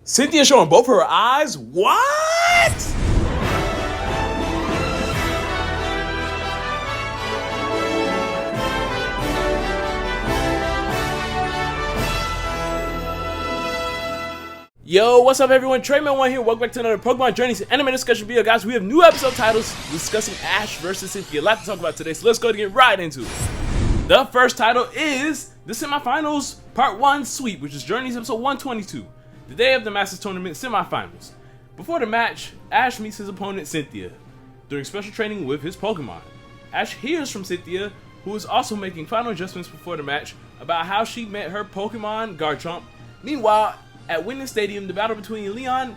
Cynthia showing both her eyes? What? Yo, what's up everyone? Treyman1 here. Welcome back to another Pokémon Journeys Anime discussion video. Guys, we have new episode titles discussing Ash versus Cynthia. A lot to talk about today, so let's go to get right into it. The first title is the Semifinals Part 1 Sweep, which is Journeys episode 122. The day of the Masters Tournament Semifinals. Before the match, Ash meets his opponent Cynthia during special training with his Pokemon. Ash hears from Cynthia, who is also making final adjustments before the match, about how she met her Pokemon Garchomp. Meanwhile, at Winning Stadium, the battle between Leon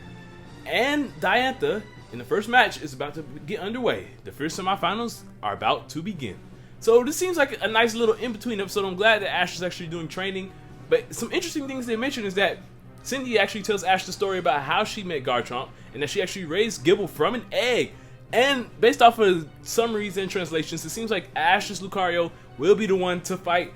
and Diantha in the first match is about to get underway. The first semifinals are about to begin. So this seems like a nice little in-between episode. I'm glad that Ash is actually doing training. But some interesting things they mention is that Cynthia actually tells Ash the story about how she met Garchomp and that she actually raised Gibble from an egg. And based off of summaries and translations, it seems like Ash's Lucario will be the one to fight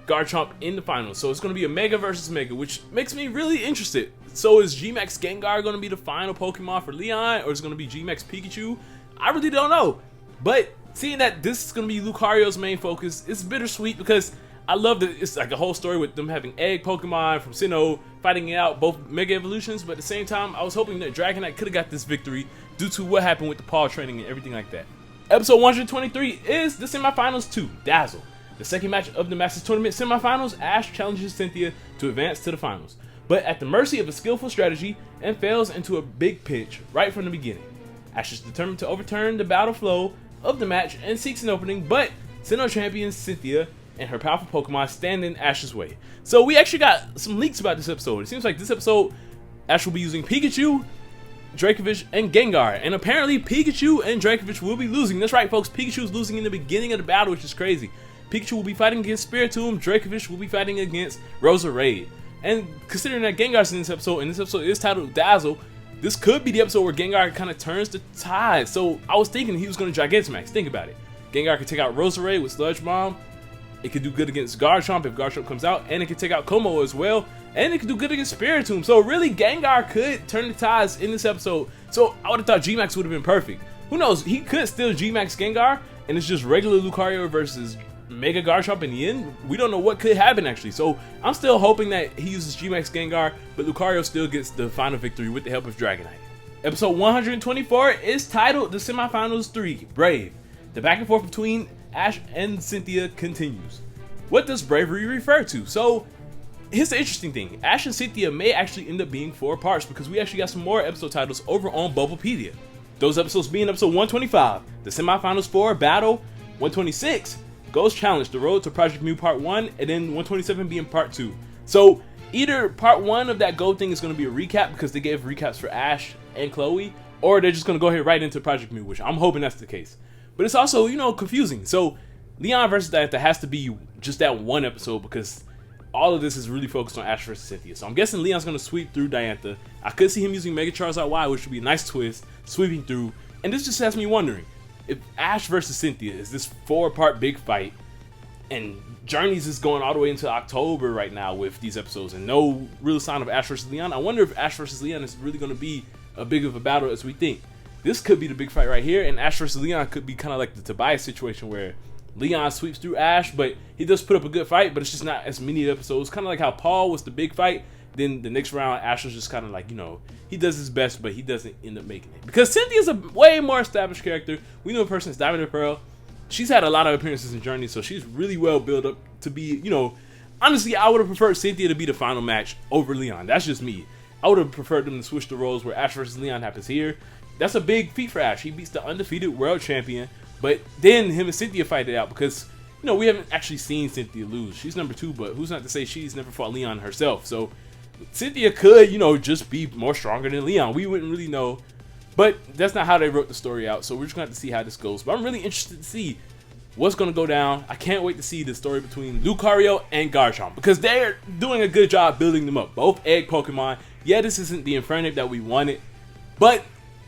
Garchomp in the finals. So it's going to be a Mega versus Mega, which makes me really interested. So is G-Max Gengar going to be the final Pokemon for Leon, or is it going to be G-Max Pikachu? I really don't know. But seeing that this is going to be Lucario's main focus, it's bittersweet because I love that it's like a whole story with them having egg Pokemon from Sinnoh fighting it out, both Mega Evolutions, but at the same time, I was hoping that Dragonite could have got this victory due to what happened with the paw training and everything like that. Episode 123 is the Semifinals 2, Dazzle. The second match of the Masters Tournament Semifinals, Ash challenges Cynthia to advance to the finals, but at the mercy of a skillful strategy and fails into a big pinch right from the beginning. Ash is determined to overturn the battle flow of the match and seeks an opening, but Sinnoh champion Cynthia and her powerful Pokemon stand in Ash's way. So we actually got some leaks about this episode. It seems like this episode, Ash will be using Pikachu, Dracovish, and Gengar. And apparently Pikachu and Dracovish will be losing. That's right, folks. Pikachu's losing in the beginning of the battle, which is crazy. Pikachu will be fighting against Spiritomb. Dracovish will be fighting against Roserade. And considering that Gengar's in this episode, and this episode is titled Dazzle, this could be the episode where Gengar kind of turns the tide. So I was thinking he was going to Gigantamax. Think about it. Gengar could take out Roserade with Sludge Bomb. It could do good against Garchomp if Garchomp comes out, and it can take out Como as well, and it could do good against Spiritomb. So really, Gengar could turn the tides in this episode. So I would have thought G-Max would have been perfect. Who knows? He could still G-Max Gengar, and it's just regular Lucario versus Mega Garchomp in the end. We don't know what could happen actually. So I'm still hoping that he uses G-Max Gengar, but Lucario still gets the final victory with the help of Dragonite. Episode 124 is titled The Semifinals 3, Brave. The back and forth between Ash and Cynthia continues. What does bravery refer to? So here's the interesting thing. Ash and Cynthia may actually end up being 4 parts because we actually got some more episode titles over on Bubblepedia. Those episodes being episode 125, the Semifinals 4 Battle, 126, Ghost Challenge, The Road to Project Mew Part 1, and then 127 being Part 2. So either Part 1 of that Gold thing is going to be a recap because they gave recaps for Ash and Chloe, or they're just going to go ahead right into Project Mew, which I'm hoping that's the case. But it's also, you know, confusing. So Leon versus Diantha has to be just that one episode because all of this is really focused on Ash versus Cynthia. So I'm guessing Leon's going to sweep through Diantha. I could see him using Mega Charizard Y, which would be a nice twist, sweeping through. And this just has me wondering, if Ash versus Cynthia is this 4-part big fight, and Journeys is going all the way into October right now with these episodes, and no real sign of Ash versus Leon, I wonder if Ash versus Leon is really going to be a big of a battle as we think. This could be the big fight right here, and Ash versus Leon could be kind of like the Tobias situation where Leon sweeps through Ash, but he does put up a good fight, but it's just not as many episodes. Kind of like how Paul was the big fight, then the next round Ash was just kind of like, you know, he does his best, but he doesn't end up making it. Because Cynthia's a way more established character. We know her since Diamond and Pearl. She's had a lot of appearances in Journey, so she's really well built up to be, you know, honestly, I would have preferred Cynthia to be the final match over Leon. That's just me. I would have preferred them to switch the roles where Ash versus Leon happens here. That's a big feat for Ash. He beats the undefeated world champion, but then him and Cynthia fight it out because, you know, we haven't actually seen Cynthia lose. She's number 2, but who's not to say she's never fought Leon herself. So Cynthia could, you know, just be more stronger than Leon. We wouldn't really know, but that's not how they wrote the story out. So we're just going to have to see how this goes. But I'm really interested to see what's going to go down. I can't wait to see the story between Lucario and Garchomp because they're doing a good job building them up. Both egg Pokemon. Yeah, this isn't the Infernape that we wanted, but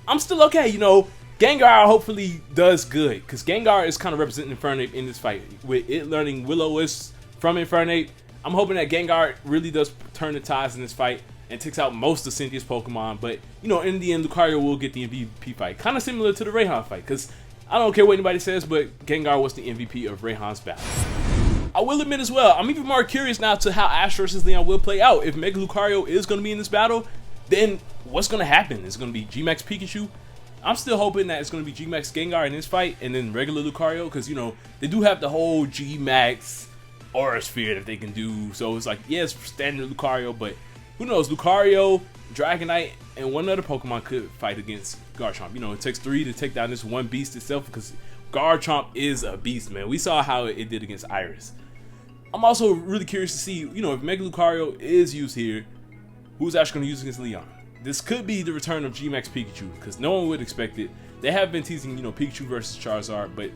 I'm still okay, you know. Gengar hopefully does good because Gengar is kind of representing Infernape in this fight with it learning Will-O-Wisp from Infernape. I'm hoping that Gengar really does turn the tides in this fight. and takes out most of Cynthia's Pokemon. But you know, in the end, Lucario will get the MVP fight, kind of similar to the Rayhan fight, because I don't care what anybody says, but Gengar was the MVP of Rayhan's battle. I will admit as well, I'm even more curious now to how Ash versus Leon will play out. If Mega Lucario is going to be in this battle, then what's going to happen? Is it going to be G-Max Pikachu? I'm still hoping that it's going to be G-Max Gengar in this fight, and then regular Lucario, because, you know, they do have the whole G-Max Aura Sphere that they can do. So it's like, yeah, it's standard Lucario, but who knows? Lucario, Dragonite, and one other Pokemon could fight against Garchomp. You know, it takes 3 to take down this one beast itself, because Garchomp is a beast, man. We saw how it did against Iris. I'm also really curious to see, you know, if Mega Lucario is used here, who's actually going to use against Leon? This could be the return of G-Max Pikachu, because no one would expect it. They have been teasing, you know, Pikachu versus Charizard, but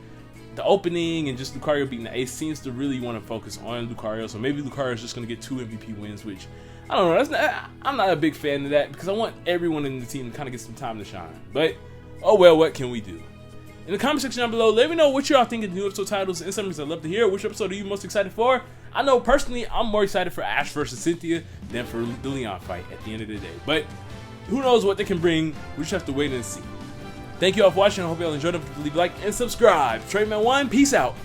the opening and just Lucario beating the ace seems to really want to focus on Lucario. So maybe Lucario is just going to get 2 MVP wins, which, I don't know, I'm not a big fan of that, because I want everyone in the team to kind of get some time to shine. But, oh well, what can we do? In the comment section down below, let me know what y'all think of the new episode titles and summaries. I'd love to hear. Which episode are you most excited for? I know personally, I'm more excited for Ash versus Cynthia than for the Leon fight at the end of the day. But who knows what they can bring? We just have to wait and see. Thank you all for watching. I hope y'all enjoyed it. Leave a like and subscribe. TradeMan1, peace out.